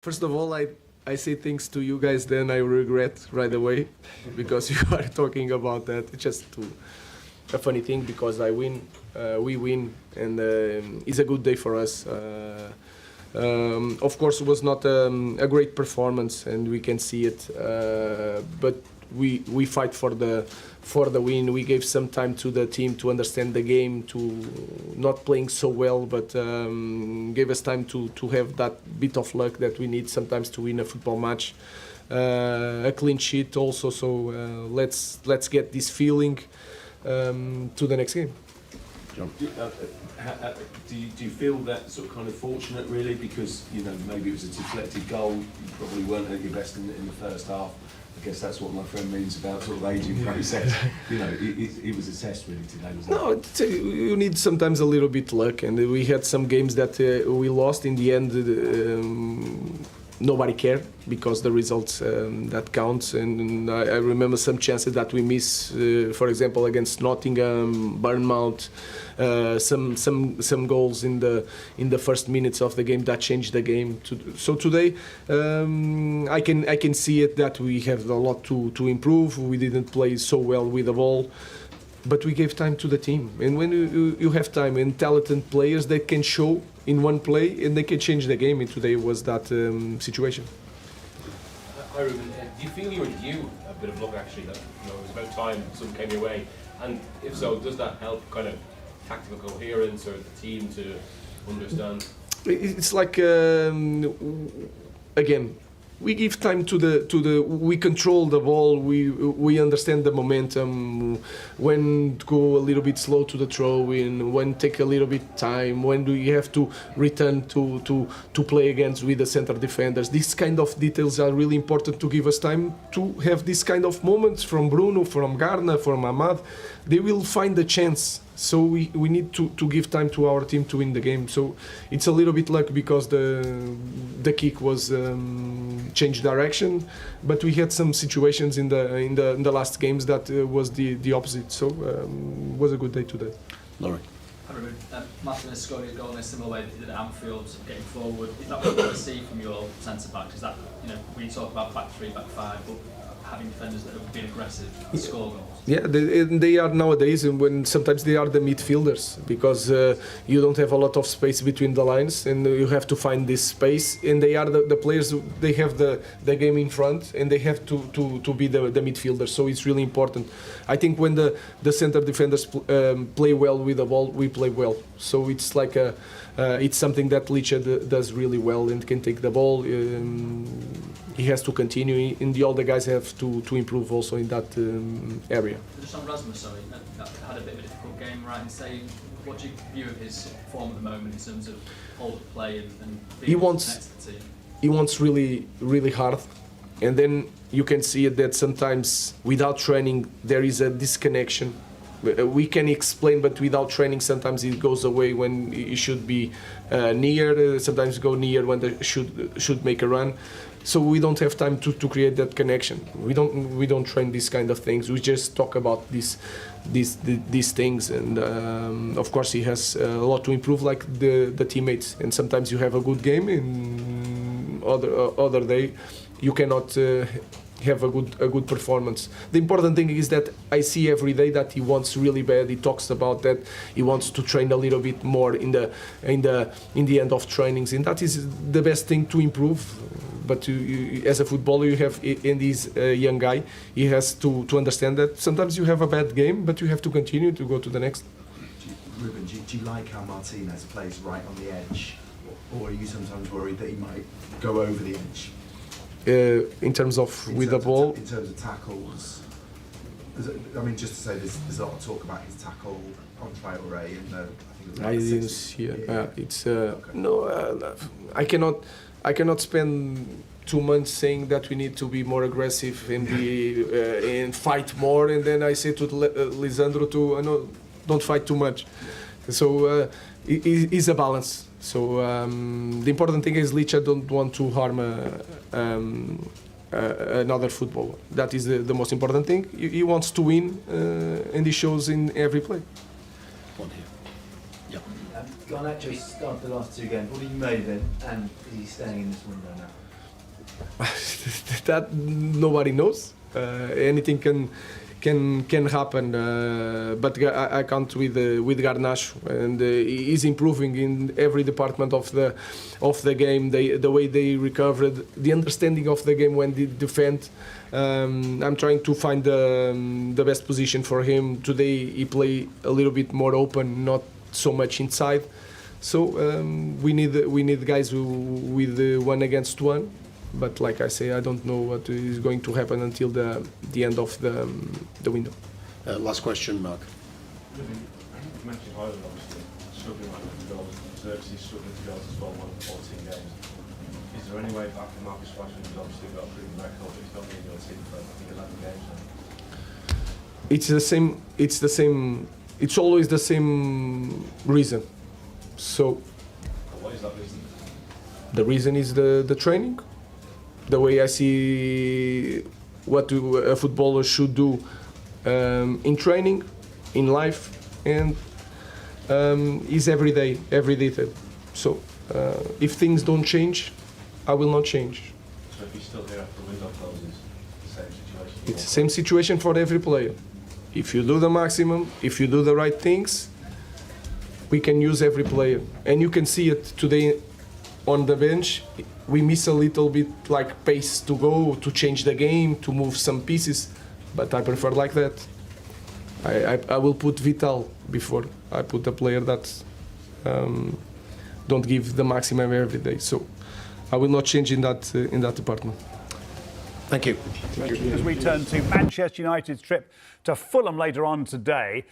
First of all, I say things to you guys, then I regret right away because you are talking about that. It's just a funny thing because I win, we win, and it's a good day for us. Of course, it was not a great performance, and we can see it. But we fight for the win. We gave some time to the team to understand the game, to not playing so well, but gave us time to have that bit of luck that we need sometimes to win a football match. A clean sheet also. So let's get this feeling to the next game. John. Do you feel that sort of kind of fortunate really, because maybe it was a deflected goal, you probably weren't at your best in the first half. I guess that's what my friend means about sort of aging process. It was a test really today, wasn't it? No, you need sometimes a little bit luck, and we had some games that we lost in the end. Nobody cared because the results that counts, and I remember some chances that we miss, for example against Nottingham, Bournemouth, some goals in the first minutes of the game that changed the game. So today I can see it that we have a lot to improve. We didn't play so well with the ball, but we gave time to the team, and when you have time and talented players that can show in one play and they can change the game, and today was that situation. Hi Ruben, do you feel you were due a bit of luck actually, that it was about time something came your way, and if so, does that help kind of tactical coherence or the team to understand? It's like again, we give time to the we control the ball, we understand the momentum, when to go a little bit slow to the throw in, when take a little bit time, when do you have to return to play against with the center defenders. These kind of details are really important to give us time to have this kind of moments from Bruno, from Garner, from Ahmad. They will find the chance. So we need to give time to our team to win the game. So it's a little bit luck because the kick was changed direction, but we had some situations in the last games that was the opposite. So was a good day today. Laurie. Hi Ruben. Martinez scored a goal in a similar way that he did at Anfield, getting forward. Is that what you want to see from your centre backs? Is that we talk about back three, back five, but having defenders that have been aggressive and score goals? Yeah, they are nowadays, and when sometimes they are the midfielders, because you don't have a lot of space between the lines, and you have to find this space. And they are the players. They have the game in front, and they have to be the midfielders. So it's really important. I think when the center defenders play well with the ball, we play well. So it's like it's something that Licha does really well and can take the ball. He has to continue, and the older guys have to improve also in that area. Just on Rasmus, that had a bit of a difficult game, right? And saying, what do you view of his form at the moment in terms of hold of play and being connected to the team? He wants really, really hard, and then you can see it that sometimes without training there is a disconnection. We can explain, but without training sometimes it goes away when it should be near. Sometimes go near when they should make a run. So we don't have time to create that connection. We don't train these kind of things. We just talk about these things, and of course he has a lot to improve, like the teammates. And sometimes you have a good game, and other day you cannot have a good performance. The important thing is that I see every day that he wants really bad. He talks about that. He wants to train a little bit more in the end of trainings, and that is the best thing to improve. But as a footballer, you have, and he's a young guy, he has to understand that sometimes you have a bad game, but you have to continue to go to the next. Ruben, do you like how Martinez plays right on the edge, or are you sometimes worried that he might go over the edge? In terms of with the ball? In terms of tackles, I mean, just to say, there's a lot of talk about his tackle on Traore, and I think it was I didn't see it. It's no, I cannot spend 2 months saying that we need to be more aggressive and be and fight more, and then I say to Lisandro don't fight too much. So it's a balance. So the important thing is Licha don't want to harm another footballer. That is the most important thing. He wants to win, and he shows in every play. One here. Garnacho's started the last two games. What do you made of him, and is he staying in this window now? That nobody knows. Anything can happen. But I count with Garnacho, and he's improving in every department of the game. The way they recovered, the understanding of the game when they defend. I'm trying to find the best position for him. Today he play a little bit more open, not so much inside. So we need guys with 1 against 1. But like I say, I don't know what is going to happen until the end of the window. Last question, Mark. You mentioned Ireland obviously struggling with the goals, Xerxes struggling to goals as well, 1 of 14 games. Is there any way back for Marcus Rashford, who's obviously got a proven record, but he's not been in your team for I think 11 games now? It's the same. It's always the same reason. So What is that reason? the reason is the training. The way I see what a footballer should do in training, in life, and is every day. So if things don't change, I will not change. So if he's still here after the window closes, the same situation? It's the same situation for every player. If you do the maximum, if you do the right things, we can use every player. And you can see it today on the bench. We miss a little bit like pace to go, to change the game, to move some pieces, but I prefer like that. I will put Vital before I put a player that don't give the maximum every day. So I will not change in that department. Thank you. As we turn to Manchester United's trip to Fulham later on today,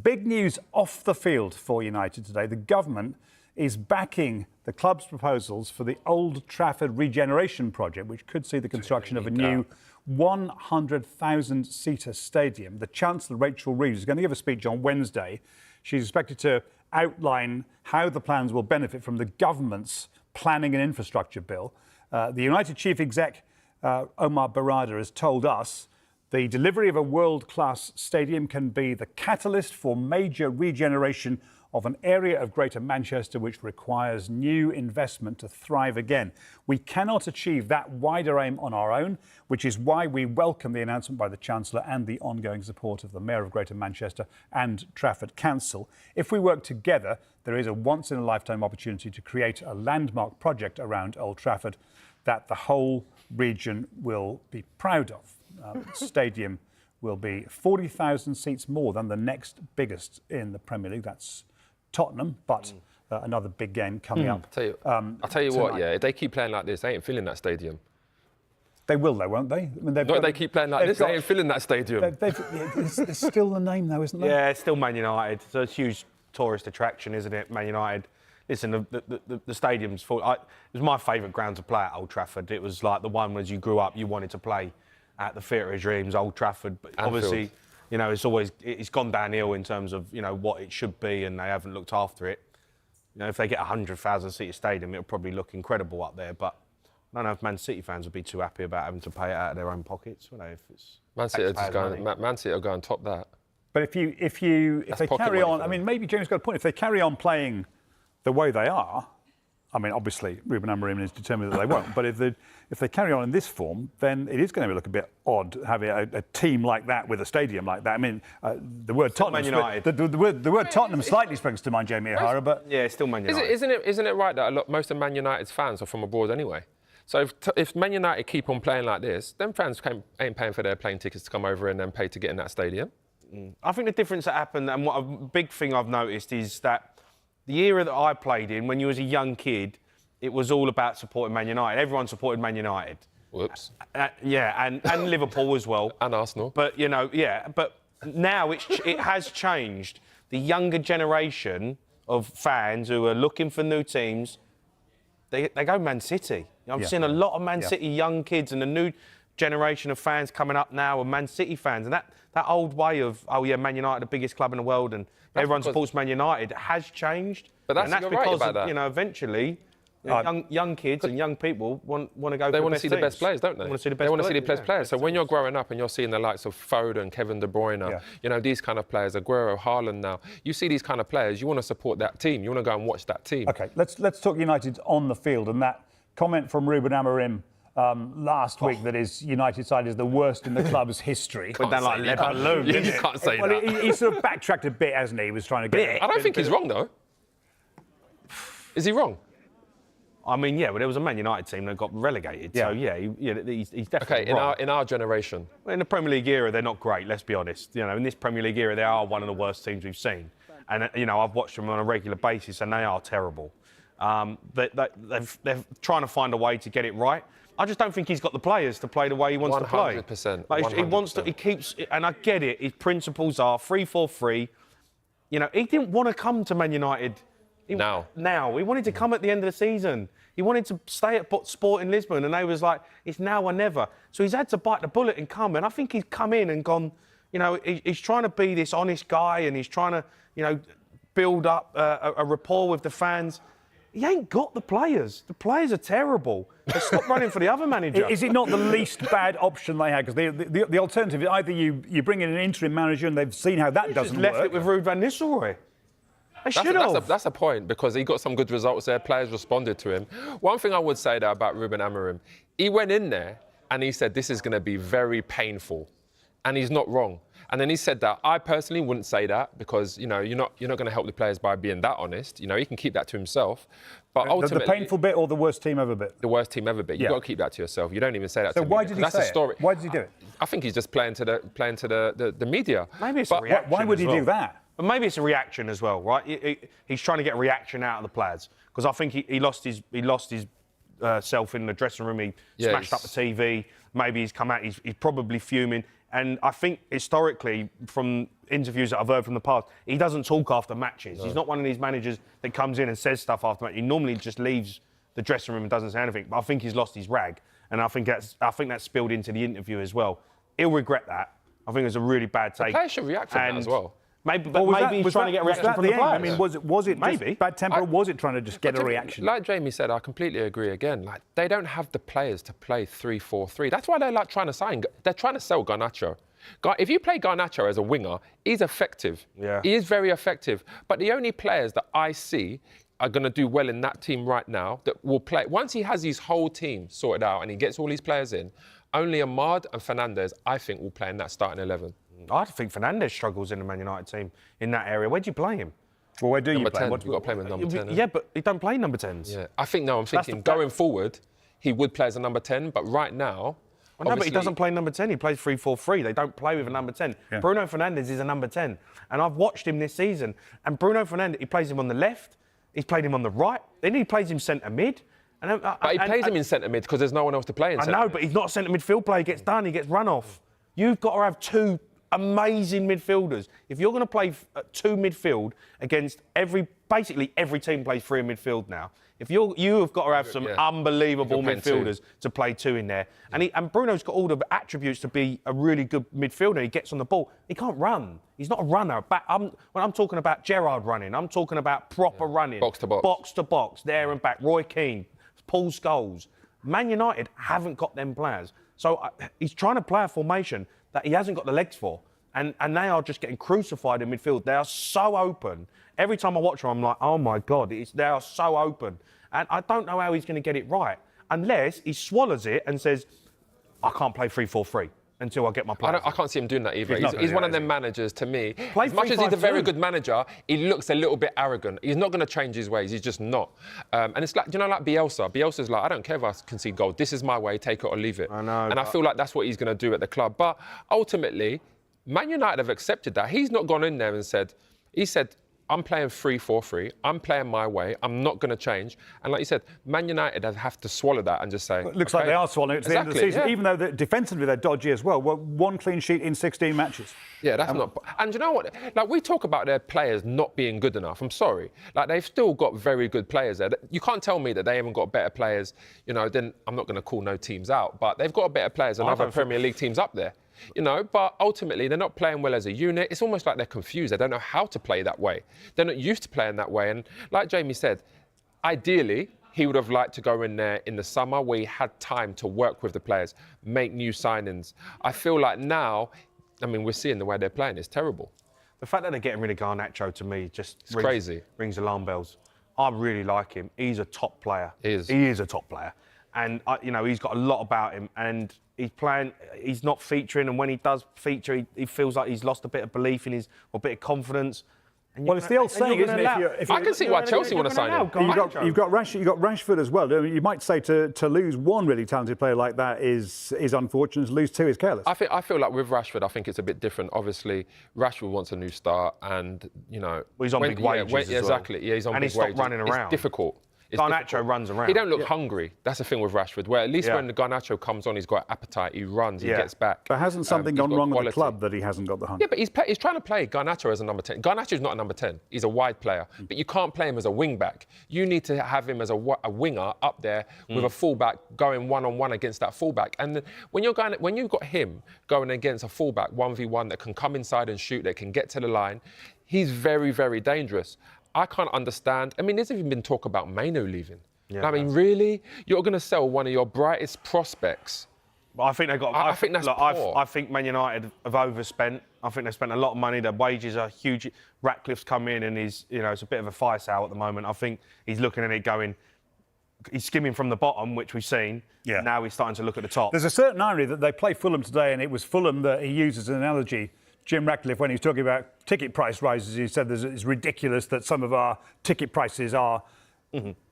big news off the field for United today. The government is backing the club's proposals for the Old Trafford regeneration project, which could see the construction of a new 100,000-seater stadium. The Chancellor, Rachel Reeves, is going to give a speech on Wednesday. She's expected to outline how the plans will benefit from the government's planning and infrastructure bill. The United Chief Exec, Omar Barada, has told us the delivery of a world-class stadium can be the catalyst for major regeneration of an area of Greater Manchester which requires new investment to thrive again. We cannot achieve that wider aim on our own, which is why we welcome the announcement by the Chancellor and the ongoing support of the Mayor of Greater Manchester and Trafford Council. If we work together, there is a once-in-a-lifetime opportunity to create a landmark project around Old Trafford that the whole region will be proud of. The stadium will be 40,000 seats more than the next biggest in the Premier League. That's Tottenham, but another big game coming up. I'll tell you what, tonight. yeah, if they keep playing like this, they ain't filling that stadium. They will, though, won't they? I mean, Not if they keep playing like this, they ain't filling that stadium. It's still the name, though, isn't there? Yeah, it's still Man United. So it's a huge tourist attraction, isn't it? Man United. Listen, the stadium's full. It was my favourite ground to play at, Old Trafford. It was like the one as you grew up, you wanted to play at the Theatre of Dreams, Old Trafford. But obviously, you know, it's gone downhill in terms of, you know, what it should be, and they haven't looked after it. You know, if they get a 100,000-seater stadium, it'll probably look incredible up there. But I don't know if Man City fans would be too happy about having to pay it out of their own pockets, would they? If it's Man City will go and top that. But if they carry on, I mean, maybe James got a point. If they carry on playing the way they are, I mean, obviously Ruben Amorim is determined that they won't. But if they carry on in this form, then it is going to look a bit odd having a team like that with a stadium like that. I mean, the word Tottenham, the word Tottenham slightly springs to mind, Jamie O'Hara, but yeah, it's still Man United. Isn't it right that most of Man United's fans are from abroad anyway? So if Man United keep on playing like this, then fans ain't paying for their plane tickets to come over and then pay to get in that stadium. I think the difference that happened, and what a big thing I've noticed is that the era that I played in, when you was a young kid, it was all about supporting Man United. Everyone supported Man United. Whoops. Yeah, and Liverpool as well. And Arsenal. But, you know, yeah, but now it has changed. The younger generation of fans who are looking for new teams, they go Man City. I'm seeing a lot of Man City young kids, and the new generation of fans coming up now are Man City fans. And that old way of, oh yeah, Man United, the biggest club in the world, and everyone supports Man United, has changed. But that's because, right about that. You know, eventually, young kids and young people want to go. They want to see the best players, don't they? They want to see the best players. So when you're growing up and you're seeing the likes of Foden, Kevin De Bruyne, you know, these kind of players, Aguero, Haaland now, you see these kind of players, you want to support that team. You want to go and watch that team. OK, let's talk United on the field, and that comment from Ruben Amorim last week that his United side is the worst in the club's history. Went down like a lead balloon, You didn't it? can't say Well, that. he sort of backtracked a bit, hasn't he? He was trying to get. I don't think he's wrong, though. Is he wrong? I mean, yeah, but there was a Man United team that got relegated. So, yeah, he's definitely Okay, wrong. in our generation. In the Premier League era, they're not great, let's be honest. You know, in this Premier League era, they are one of the worst teams we've seen. And, you know, I've watched them on a regular basis and they are terrible. They're trying to find a way to get it right. I just don't think he's got the players to play the way he wants to play. 100%. Like, he wants to, he keeps, and I get it, his principles are 3-4-3. You know, he didn't want to come to Man United. Now. He wanted to come at the end of the season. He wanted to stay at Sporting Lisbon, and they was like, it's now or never. So he's had to bite the bullet and come. And I think he's come in and gone, you know, he's trying to be this honest guy, and he's trying to, you know, build up a rapport with the fans. He ain't got the players. The players are terrible. They stop running for the other manager. Is it not the least bad option they had? Because the alternative is either you bring in an interim manager and they've seen how that doesn't left work. it with Ruben van Nistelrooy. They should have. That's a point, because he got some good results there. Players responded to him. One thing I would say though about Ruben Amorim, he went in there and he said this is going to be very painful, and he's not wrong. And then he said that I personally wouldn't say that, because you know you're not going to help the players by being that honest. You know, he can keep that to himself. But ultimately, the painful bit or the worst team ever bit? The worst team ever bit. You've got to keep that to yourself. You don't even say that to me. So why did he that's say a story. it? Why did he do it? I think he's just playing to the media. Maybe it's a reaction. Why would he do that? But maybe it's a reaction as well, right? He's trying to get a reaction out of the players, because I think he lost his self in the dressing room. He smashed up the TV. Maybe he's come out. He's probably fuming. And I think historically, from interviews that I've heard from the past, he doesn't talk after matches. No. He's not one of these managers that comes in and says stuff after match. He normally just leaves the dressing room and doesn't say anything. But I think he's lost his rag, and I think that's spilled into the interview as well. He'll regret that. I think it's a really bad take. The players should react from that as well. Maybe he's trying to get a reaction from the players. I mean, was it maybe just bad temper, or was it trying to just get a reaction? Like Jamie said, I completely agree again. Like, they don't have the players to play 3-4-3. That's why they're like trying to sign. They're trying to sell Garnacho. If you play Garnacho as a winger, he's effective. Yeah. He is very effective. But the only players that I see are going to do well in that team right now that will play, once he has his whole team sorted out and he gets all these players in, only Ahmad and Fernandes, I think, will play in that starting 11. I think Fernandes struggles in the Man United team in that area. Where do you play him? Well, where do you play him? You've got to play him as number 10. Yeah, but he don't play number 10s. Yeah, I'm thinking going forward, he would play as a number 10, but right now... No, but he doesn't play number 10. He plays 3-4-3. They don't play with a number 10. Yeah. Bruno Fernandes is a number 10. And I've watched him this season. And Bruno Fernandes, he plays him on the left. He's played him on the right. Then he plays him centre mid. But he plays him in centre mid because there's no one else to play in centre. I know, but he's not a centre midfield player. He gets done. He gets run off. You've got to have two amazing midfielders. If you're going to play two midfield against basically every team plays three in midfield now. If you have got to have some unbelievable midfielders to play two in there. And Bruno's got all the attributes to be a really good midfielder. He gets on the ball. He can't run. He's not a runner. When I'm talking about Gerrard running, I'm talking about proper running. Box to box. Box to box, there and back. Roy Keane, Paul Scholes. Man United haven't got them players. So he's trying to play a formation that he hasn't got the legs for. And they are just getting crucified in midfield. They are so open. Every time I watch them, I'm like, oh my God, they are so open. And I don't know how he's going to get it right unless he swallows it and says, I can't play 3-4-3 until I get my players. I can't see him doing that either. He's one of them managers, to me. As much as he's a very good manager, he looks a little bit arrogant. He's not going to change his ways. He's just not. And it's like, like Bielsa. Bielsa's like, I don't care if I concede goal. This is my way. Take it or leave it. I know. And I feel like that's what he's going to do at the club. But ultimately, Man United have accepted that. He's not gone in there and said, I'm playing 3-4-3. I'm playing my way. I'm not going to change. And like you said, Man United have to swallow that and just say... It looks like they are swallowing it to the end of the season, even though defensively they're dodgy as well. One clean sheet in 16 matches. Yeah, that's not... And you know what? Like, we talk about their players not being good enough. I'm sorry. Like, they've still got very good players there. You can't tell me that they haven't got better players. Then I'm not going to call no teams out. But they've got better players than other Premier League teams up there. But ultimately they're not playing well as a unit. It's almost like they're confused. They don't know how to play that way. They're not used to playing that way. And like Jamie said, ideally, he would have liked to go in there in the summer where he had time to work with the players, make new signings. I feel like now, we're seeing the way they're playing. It's terrible. The fact that they're getting rid of Garnacho, to me, crazy. Rings alarm bells. I really like him. He's a top player. He is. He is a top player. and he's got a lot about him, and he's not featuring, and when he does feature, he feels like he's lost a bit of belief in a bit of confidence. Well, it's the old saying, isn't it? I can see why Chelsea want to sign him. You've got Rashford as well. You might say to lose one really talented player like that is unfortunate. To lose two is careless. I feel like with Rashford, I think it's a bit different. Obviously, Rashford wants a new start, and he's on big wages as well. Exactly. Yeah, he's on and big he's stopped wages. running around. It's difficult. Garnacho runs around. He don't look hungry. That's the thing with Rashford. Where at least when the Garnacho comes on, he's got appetite. He runs. He gets back. But hasn't something gone wrong with the club that he hasn't got the hunger? Yeah, but he's trying to play Garnacho as a number 10. Garnacho's not a number 10. He's a wide player. But you can't play him as a wing back. You need to have him as a winger up there with a fullback going one-on-one against that fullback. And when you've got him going against a fullback 1v1 that can come inside and shoot, that can get to the line, he's very, very dangerous. I can't understand. I mean, there's even been talk about Maino leaving. Yeah, I mean, really? You're going to sell one of your brightest prospects? But I think they've got. I think that's poor. I think Man United have overspent. I think they've spent a lot of money. Their wages are huge. Ratcliffe's come in and it's a bit of a fire sale at the moment. I think he's looking at it going, he's skimming from the bottom, which we've seen. Yeah. Now he's starting to look at the top. There's a certain irony that they play Fulham today, and it was Fulham that he used as an analogy. Jim Ratcliffe, when he was talking about ticket price rises, he said it's ridiculous that some of our ticket prices are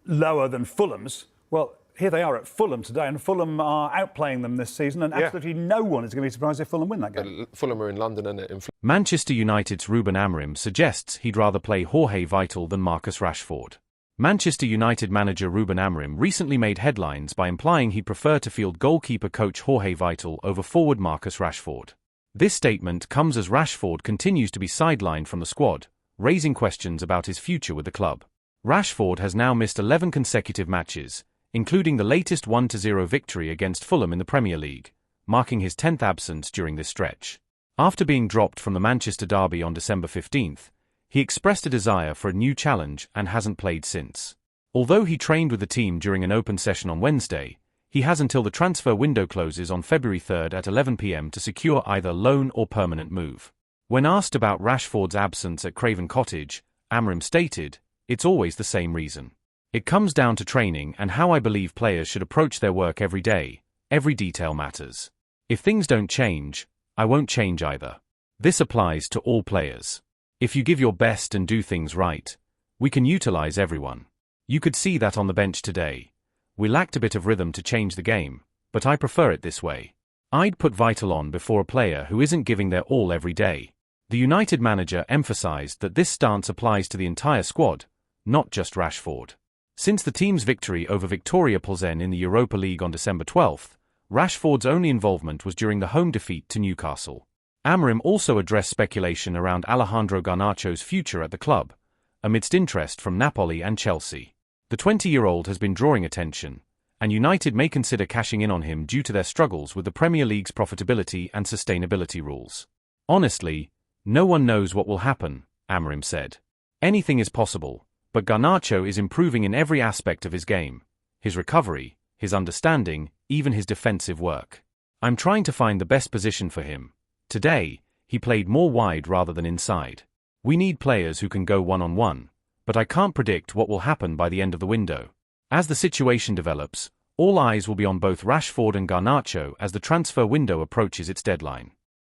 lower than Fulham's. Well, here they are at Fulham today, and Fulham are outplaying them this season, and absolutely no one is going to be surprised if Fulham win that game. Fulham are in London, and Manchester United's Ruben Amorim suggests he'd rather play Jorge Vital than Marcus Rashford. Manchester United manager Ruben Amorim recently made headlines by implying he'd prefer to field goalkeeper coach Jorge Vital over forward Marcus Rashford. This statement comes as Rashford continues to be sidelined from the squad, raising questions about his future with the club. Rashford has now missed 11 consecutive matches, including the latest 1-0 victory against Fulham in the Premier League, marking his 10th absence during this stretch. After being dropped from the Manchester derby on December 15th, he expressed a desire for a new challenge and hasn't played since. Although he trained with the team during an open session on Wednesday, he has until the transfer window closes on February 3rd at 11 p.m. to secure either loan or permanent move. When asked about Rashford's absence at Craven Cottage, Amorim stated, "It's always the same reason. It comes down to training and how I believe players should approach their work every day. Every detail matters. If things don't change, I won't change either. This applies to all players. If you give your best and do things right, we can utilize everyone. You could see that on the bench today. We lacked a bit of rhythm to change the game, but I prefer it this way. I'd put Vital on before a player who isn't giving their all every day." The United manager emphasized that this stance applies to the entire squad, not just Rashford. Since the team's victory over Victoria Plzen in the Europa League on December 12th, Rashford's only involvement was during the home defeat to Newcastle. Amorim also addressed speculation around Alejandro Garnacho's future at the club, amidst interest from Napoli and Chelsea. The 20-year-old has been drawing attention, and United may consider cashing in on him due to their struggles with the Premier League's profitability and sustainability rules. "Honestly, no one knows what will happen," Amorim said. "Anything is possible, but Garnacho is improving in every aspect of his game, his recovery, his understanding, even his defensive work. I'm trying to find the best position for him. Today, he played more wide rather than inside. We need players who can go one-on-one, but I can't predict what will happen by the end of the window. As the situation develops, all eyes will be on both Rashford and Garnacho as the transfer window approaches its deadline."